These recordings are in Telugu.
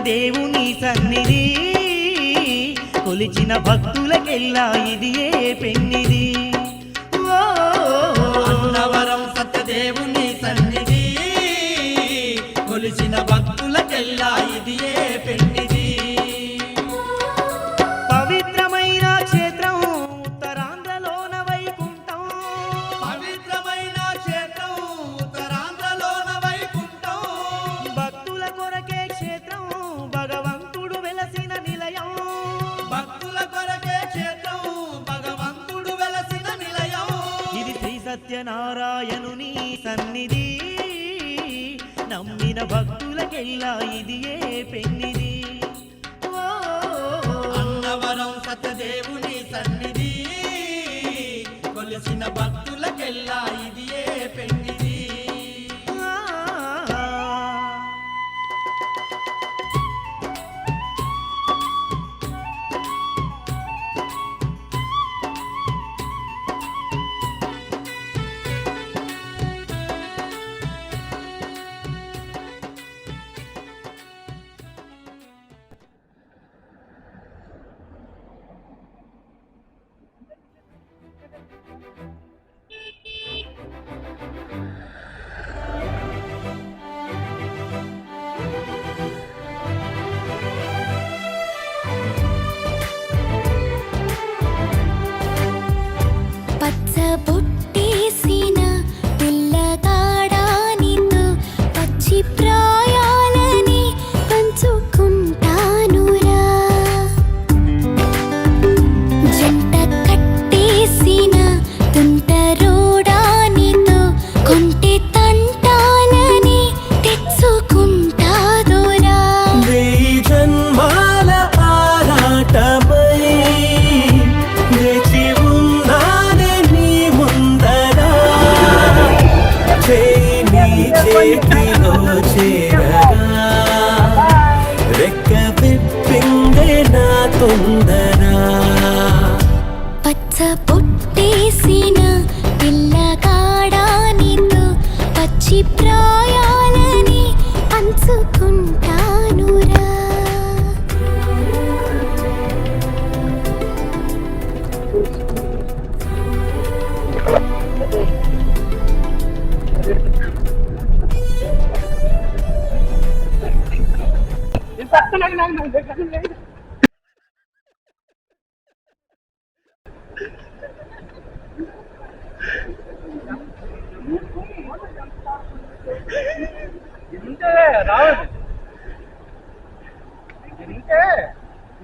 సత్యదేవుని సన్నిధి కొలిచిన భక్తులకెల్లా ఇది ఏ పెన్నిది అన్నవరం సత్యదేవుని సన్నిధి కొలిచిన భక్తులకెల్లా ఇది ఏ పెన్నిది పవిత్రమైన క్షేత్రం ఉత్తరాంధ్రలోన వైకుంఠం పవిత్రమైన క్షేత్రం ఉత్తరాంధ్రలోన వైకుంఠం భక్తుల కొరకే క్షేత్రం భగవంతుడు వెలసిన నిలయం భక్తుల కొరకే క్షేత్రం భగవంతుడు వెలసిన నిలయం ఇది శ్రీ సత్యనారాయణుని సన్నిధి నమ్మిన భక్తులకెల్లా ఇది ఏ పెన్నిది అన్నవరం సత్యదేవుని సన్నిధి కొలిసిన భక్తులకెల్లా ఇది ఏ పెన్నిది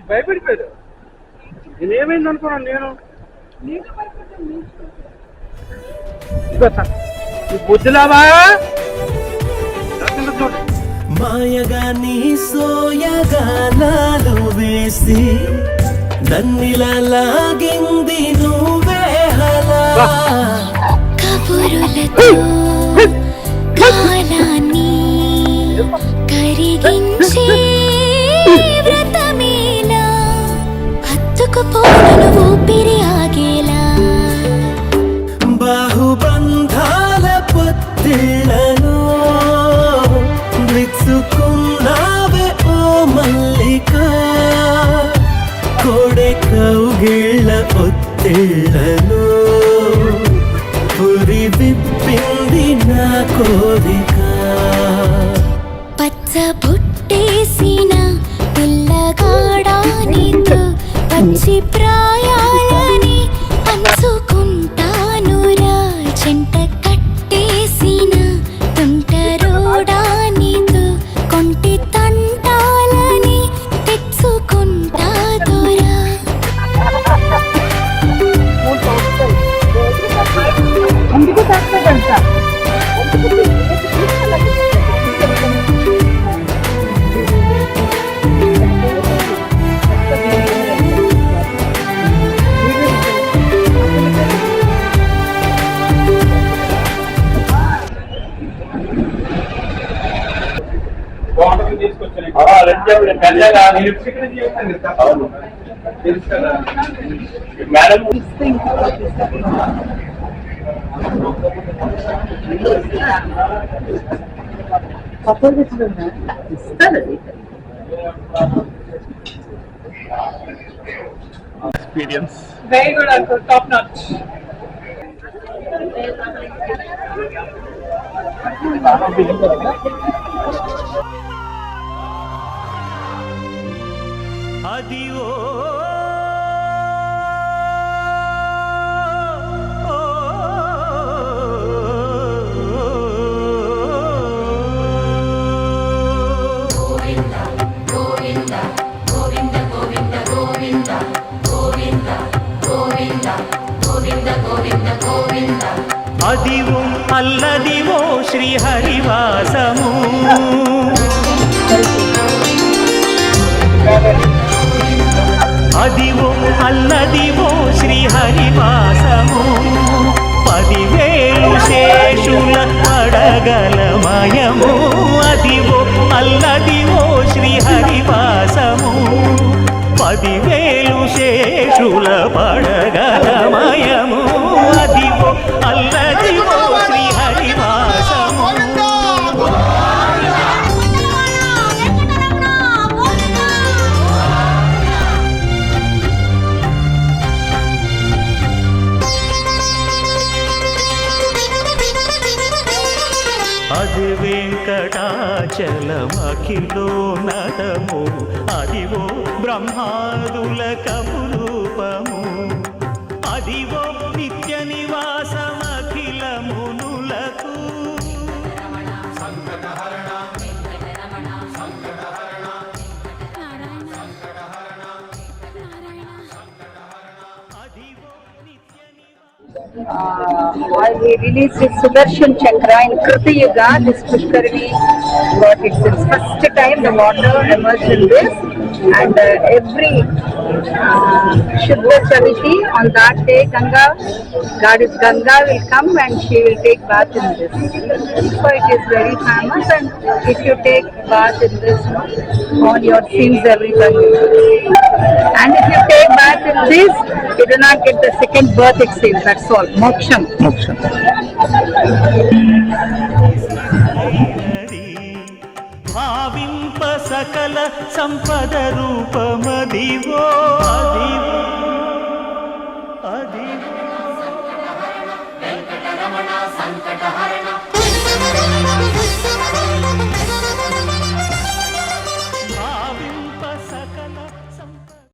భయపడిపోయాడు నేనేమైంది అనుకున్నాను నేను బుద్ధిలావా మాయగా నీ సోయగానాలు వేసి నన్నిలా లాగింది నువ్వే హలా కబురులతో కాలాన్ని కరిగించే వ్రతమేలా హత్తుకుపోను ఊపిరి ఆగేలా బాహుబంధాల పొత్తిళ్లను విచ్చుకున్నావే ఓ మల్లిక కోడె కౌగిళ్ళ పొత్తిళ్లను పురి విప్పింది నా కోరిక పచ్చ బుట్టేసిన పిల్లగాడా నీతో పచ్చి ప్రాయాలని పంచుకుంటానురా చెంట కట్టేసిన తుంటరోడా నీతో కొంటి తంటాలని తెచ్చుకుంటా దూరా మేడం ఇస్తానండి experience Very good, uncle. Top notch. అది ఓ అదివో అల్లదివో శ్రీహరివాసము అదివో అల్లదివో శ్రీహరివాసము 10,000 శేషుల పడగలమయము అదివో అల్లదివో శ్రీహరివాసము 10,000 శేషుల పడగలమయము అదివో అల్లదివో శ్రీహరివాసము అది వెంకటాచలమఖిలో నటము అదివో బ్రహ్మాదుల కపురూపము అదివో నిత్య నివాసమఖిల మునులకు అదివో నిత్య while we released his Sudarshan Chakra in Kriti Yuga, this Pushkarini got its first time the water emerged in this, and every Shuddha Chaviti on that day Goddess Ganga will come and she will take bath in this. So it is very famous, and if you take bath in this, all your sins everything. And if you take bath in this, you do not get the second birth exhale, that's all. Moksham. భావింప సకల సంపద రూపమదివో